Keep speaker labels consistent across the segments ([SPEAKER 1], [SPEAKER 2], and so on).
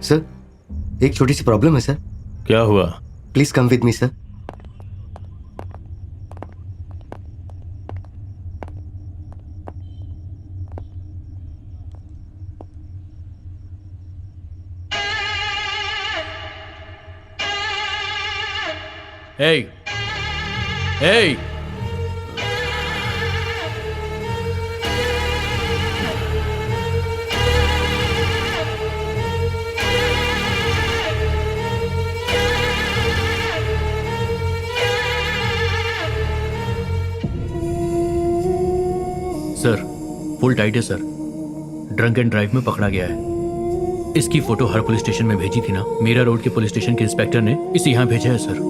[SPEAKER 1] Sir, एक छोटी सी problem है सर।
[SPEAKER 2] क्या हुआ?
[SPEAKER 1] Please come with me sir.
[SPEAKER 2] Hey! Hey! Sir, full tight है सर। ड्रंक एंड ड्राइव में पकड़ा गया है। इसकी फोटो हर पुलिस स्टेशन में भेजी थी ना। मीरा रोड के पुलिस स्टेशन के इंस्पेक्टर ने इसे यहाँ भेजा है सर।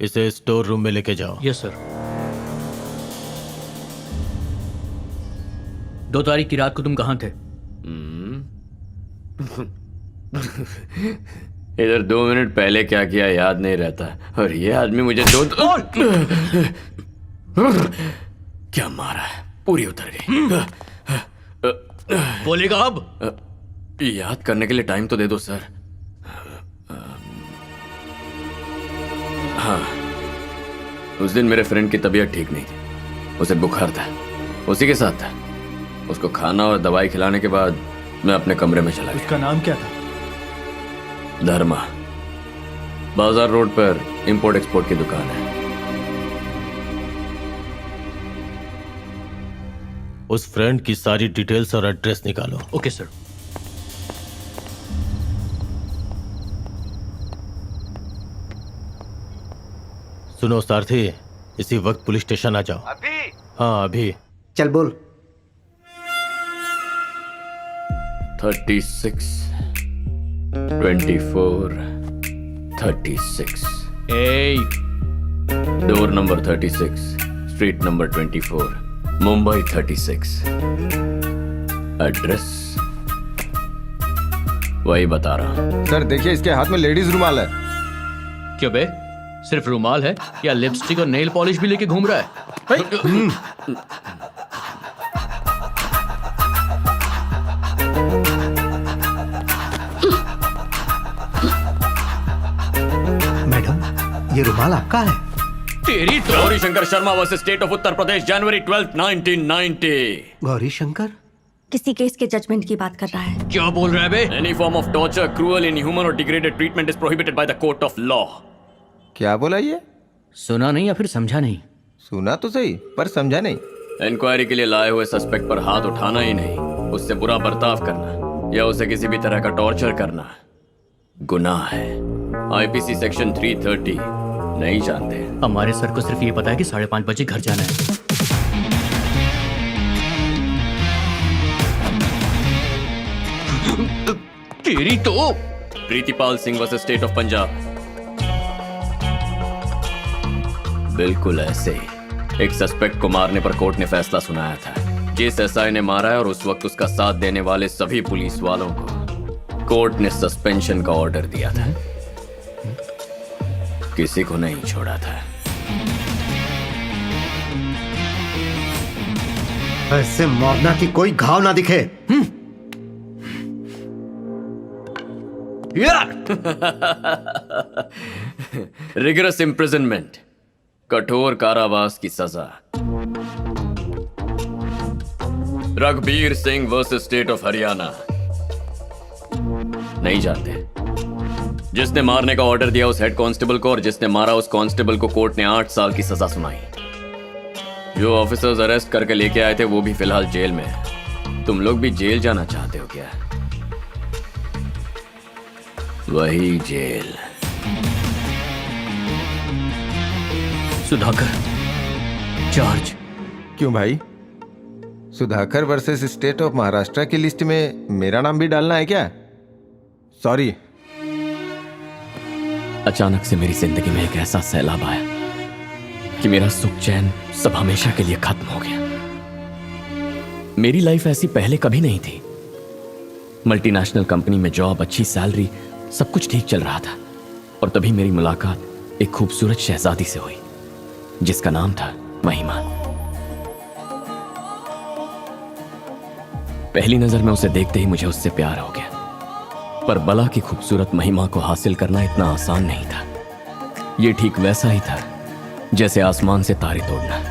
[SPEAKER 2] इसे स्टोर रूम में लेके जाओ। Yes sir. 2 तारीख की रात को तुम कहाँ थे?
[SPEAKER 3] इधर 2 मिनट पहले क्या किया याद नहीं रहता, और ये आदमी मुझे क्या मारा है, पूरी उतर गई।
[SPEAKER 2] बोलेगा अब?
[SPEAKER 3] याद करने के लिए टाइम तो दे दो सर। हाँ, उस दिन मेरे फ्रेंड की तबीयत ठीक नहीं थी। उसे बुखार था, उसी के साथ था। उसको खाना और दवाई खिलाने के बाद मैं अपने कमरे में चला गया।
[SPEAKER 2] उसका नाम क्या था?
[SPEAKER 3] धर्मा। बाजार रोड पर इंपोर्ट एक्सपोर्ट की दुकान है।
[SPEAKER 2] उस फ्रेंड की सारी डिटेल्स और एड्रेस निकालो। Okay sir. सुनो सारथी, इसी वक्त पुलिस स्टेशन आ जाओ।
[SPEAKER 4] अभी?
[SPEAKER 2] हाँ अभी।
[SPEAKER 1] चल बोल।
[SPEAKER 3] 36, 24, 36।
[SPEAKER 2] A,
[SPEAKER 3] door number 36, street number 24, Mumbai 36। Address वही बता रहा हूं।
[SPEAKER 4] सर देखिए, इसके हाथ में लेडीज रुमाल है।
[SPEAKER 2] क्यों बे? सिर्फ रुमाल है या लिपस्टिक और नेल पॉलिश भी लेके घूम रहा है?
[SPEAKER 1] मैडम, ये रुमाल आपका है?
[SPEAKER 2] तेरी तो।
[SPEAKER 3] Gauri Shankar Sharma versus state of Uttar Pradesh, January 12, 1990।
[SPEAKER 1] Gauri Shankar?
[SPEAKER 5] किसी केस के जजमेंट की बात कर रहा है।
[SPEAKER 2] क्या बोल रहा है बे?
[SPEAKER 3] Any form of torture, cruel, inhuman or degraded treatment is prohibited by the court of law.
[SPEAKER 4] क्या बोला ये?
[SPEAKER 2] सुना नहीं या फिर समझा नहीं?
[SPEAKER 4] सुना तो सही, पर समझा नहीं।
[SPEAKER 3] इंक्वायरी के लिए लाए हुए सस्पेक्ट पर हाथ उठाना ही नहीं, उससे बुरा बर्ताव करना या उसे किसी भी तरह का टॉर्चर करना गुनाह है। आईपीसी सेक्शन 330 नहीं जानते?
[SPEAKER 2] हमारे सर को सिर्फ ये पता है कि 5:30 बजे घर जाना है। तेरी तो।
[SPEAKER 3] Pritipal Singh versus state of Punjab. बिल्कुल ऐसे ही एक सस्पेक्ट को मारने पर कोर्ट ने फैसला सुनाया था। जिस एसआई ने मारा है और उस वक्त उसका साथ देने वाले सभी पुलिस वालों को कोर्ट ने सस्पेंशन का ऑर्डर दिया था। किसी को नहीं छोड़ा था।
[SPEAKER 1] ऐसे मारना कि कोई घाव ना दिखे।
[SPEAKER 3] रिगरस इम्प्रिजनमेंट, कठोर कारावास की सजा। Raghbir Singh versus state of Haryana. नहीं जानते? जिसने मारने का ऑर्डर दिया उस हेड कांस्टेबल को और जिसने मारा उस कांस्टेबल को कोर्ट ने 8 साल की सजा सुनाई। जो ऑफिसर्स अरेस्ट करके लेके आए थे वो भी फिलहाल जेल में है। तुम लोग भी जेल जाना चाहते हो क्या? वही जेल।
[SPEAKER 2] सुधाकर, चार्ज।
[SPEAKER 4] क्यों भाई? Sudhakar versus state of Maharashtra की लिस्ट में मेरा नाम भी डालना है क्या? सॉरी।
[SPEAKER 3] अचानक से मेरी जिंदगी में एक ऐसा सैलाब आया कि मेरा सुख चैन सब हमेशा के लिए खत्म हो गया। मेरी लाइफ ऐसी पहले कभी नहीं थी। मल्टीनेशनल कंपनी में जॉब, अच्छी सैलरी, सब कुछ ठीक चल रहा था। और तभी मेरी मुलाकात एक खूबसूरत शहजादी से हुई जिसका नाम था महिमा। पहली नजर में उसे देखते ही मुझे उससे प्यार हो गया। पर बला की खूबसूरत महिमा को हासिल करना इतना आसान नहीं था। यह ठीक वैसा ही था जैसे आसमान से तारे तोड़ना।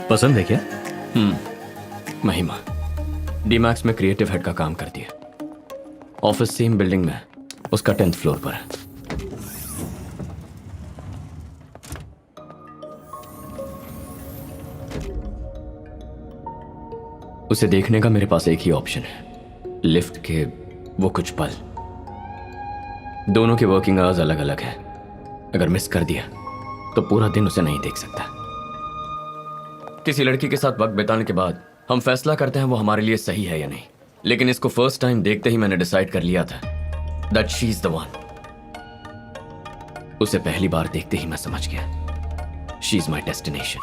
[SPEAKER 2] पसंद है क्या?
[SPEAKER 3] महिमा डीमैक्स में क्रिएटिव हेड का काम करती है। ऑफिस सेम बिल्डिंग में, उसका 10th फ्लोर पर है। उसे देखने का मेरे पास एक ही ऑप्शन है, लिफ्ट के वो कुछ पल। दोनों के वर्किंग आवर्स अलग अलग हैं। अगर मिस कर दिया तो पूरा दिन उसे नहीं देख सकता। किसी लड़की के साथ वक्त बिताने के बाद हम फैसला करते हैं वो हमारे लिए सही है या नहीं। लेकिन इसको फर्स्ट टाइम देखते ही मैंने डिसाइड कर लिया था that she is the one. उसे पहली बार देखते ही मैं समझ गया शी इज माई डेस्टिनेशन।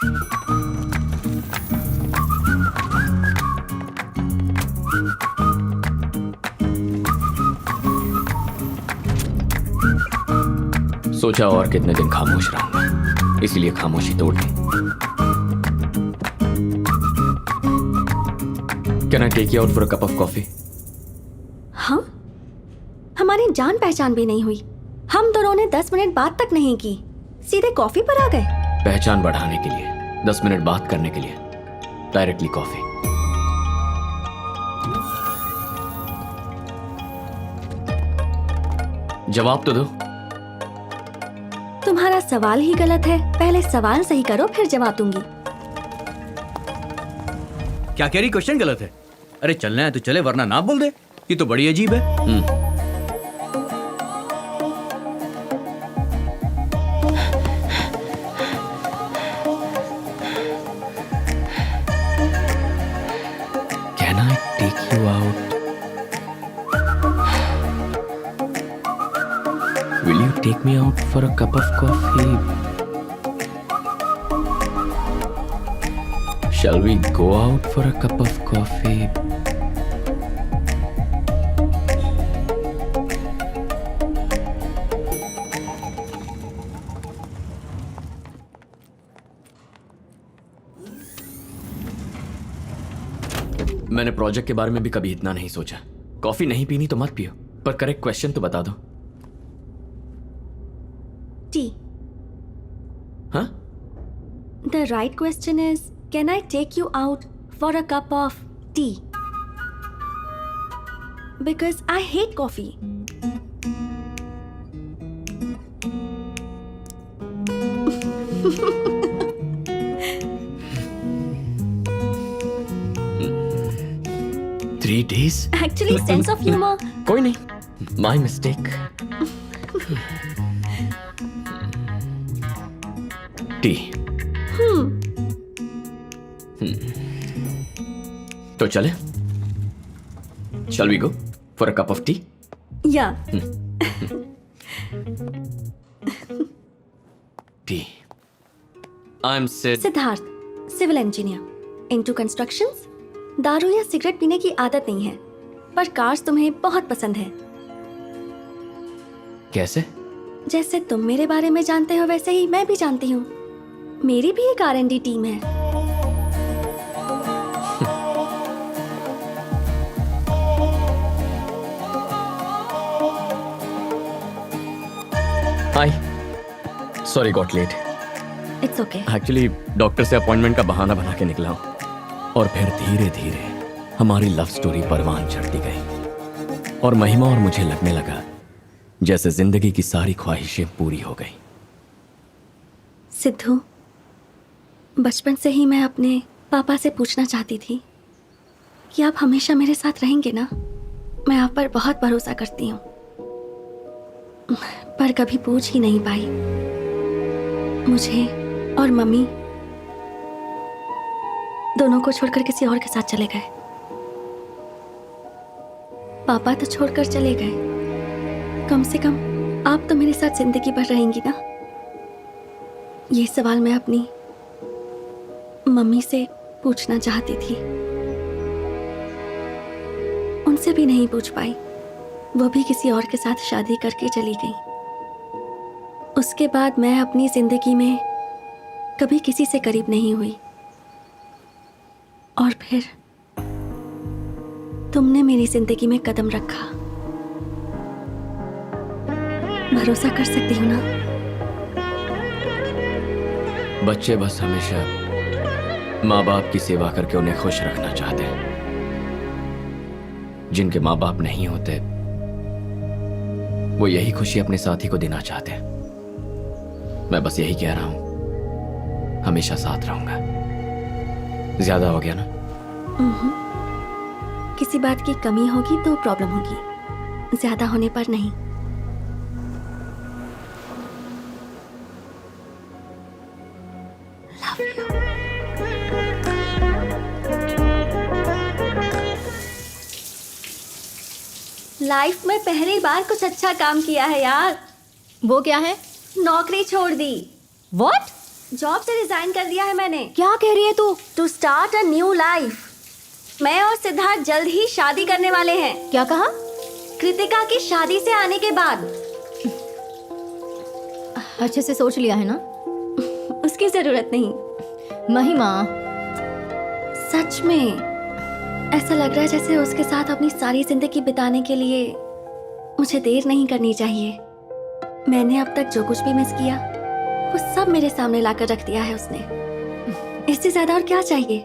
[SPEAKER 3] सोचा और कितने दिन खामोश रहूंगा, इसलिए खामोशी तोड़ दी। Can I take you out for a cup of coffee?
[SPEAKER 5] हम हमारी जान पहचान भी नहीं हुई। हम दोनों ने 10 मिनट बात तक नहीं की, सीधे कॉफी पर आ गए।
[SPEAKER 3] पहचान बढ़ाने के लिए, 10 मिनट बात करने के लिए डायरेक्टली कॉफी। जवाब तो दो।
[SPEAKER 5] तुम्हारा सवाल ही गलत है। पहले सवाल सही करो, फिर जवाब दूंगी।
[SPEAKER 2] क्या कह रही? क्वेश्चन गलत है। अरे चलना है तो चले, वरना ना बोल दे। ये तो बड़ी अजीब है।
[SPEAKER 3] Can I take you out? Will you take me out for a cup of coffee? Shall we go out for a cup of coffee? मैंने प्रोजेक्ट के बारे में भी कभी इतना नहीं सोचा। कॉफी नहीं पीनी तो मत पियो, पर करेक्ट क्वेश्चन तो बता दो।
[SPEAKER 5] टी।
[SPEAKER 3] हाँ?
[SPEAKER 5] The right question is, can I take you out for a cup of tea? Because I hate coffee.
[SPEAKER 3] Three days?
[SPEAKER 5] Actually, sense of humor.
[SPEAKER 3] कोई नहीं, माई मिस्टेक। टी। तो चले? Shall we go for a cup of tea?
[SPEAKER 5] Yeah.
[SPEAKER 3] Tea. I'm Sid.
[SPEAKER 5] Siddharth, civil engineer, into constructions. दारू या cigarette पीने की आदत नहीं है, पर कार्स तुम्हें बहुत पसंद है।
[SPEAKER 3] कैसे?
[SPEAKER 5] जैसे तुम मेरे बारे में जानते हो वैसे ही मैं भी जानती हूँ। मेरी भी एक R&D टीम है।
[SPEAKER 3] Hi, sorry got late.
[SPEAKER 5] It's okay.
[SPEAKER 3] Actually doctor से अपॉइंटमेंट का बहाना बना के निकला हूँ। और फिर धीरे धीरे हमारी लव स्टोरी परवान चढ़ती गई और महिमा और मुझे लगने लगा जैसे जिंदगी की सारी ख्वाहिशें पूरी हो गई।
[SPEAKER 5] सिद्धू, बचपन से ही मैं अपने पापा से पूछना चाहती थी कि आप हमेशा मेरे साथ रहेंगे ना। मैं आप पर बहुत भरोसा करती हूँ, पर कभी पूछ ही नहीं पाई। मुझे और मम्मी दोनों को छोड़कर किसी और के साथ चले गए। पापा तो छोड़कर चले गए, कम से कम आप तो मेरे साथ जिंदगी भर रहेंगी ना। ये सवाल मैं अपनी मम्मी से पूछना चाहती थी, उनसे भी नहीं पूछ पाई। वो भी किसी और के साथ शादी करके चली गई। उसके बाद मैं अपनी जिंदगी में कभी किसी से करीब नहीं हुई, और फिर तुमने मेरी जिंदगी में कदम रखा। भरोसा कर सकती हो ना?
[SPEAKER 3] बच्चे बस हमेशा माँ बाप की सेवा करके उन्हें खुश रखना चाहते हैं। जिनके माँ बाप नहीं होते वो यही खुशी अपने साथी को देना चाहते हैं। मैं बस यही कह रहा हूं, हमेशा साथ रहूंगा। ज्यादा हो गया ना?
[SPEAKER 5] किसी बात की कमी होगी तो प्रॉब्लम होगी, ज्यादा होने पर नहीं। Love you. लाइफ में पहली बार कुछ अच्छा काम किया है यार।
[SPEAKER 6] वो क्या है?
[SPEAKER 5] नौकरी छोड़ दी।
[SPEAKER 6] व्हाट?
[SPEAKER 5] जॉब से रिजाइन कर दिया है मैंने।
[SPEAKER 6] क्या कह रही है तू?
[SPEAKER 5] To start a new life. मैं और सिद्धार्थ जल्द ही शादी करने वाले हैं।
[SPEAKER 6] क्या कहा?
[SPEAKER 5] कृतिका की शादी से आने के बाद।
[SPEAKER 6] अच्छे से सोच लिया है ना?
[SPEAKER 5] उसकी जरूरत नहीं।
[SPEAKER 6] महिमा,
[SPEAKER 5] सच में ऐसा लग रहा है जैसे उसके साथ अपनी सारी जिंदगी बिताने के लिए मुझे देर नहीं करनी चाहिए। मैंने अब तक जो कुछ भी मिस किया वो सब मेरे सामने लाकर रख दिया है उसने। इससे ज्यादा और क्या चाहिए?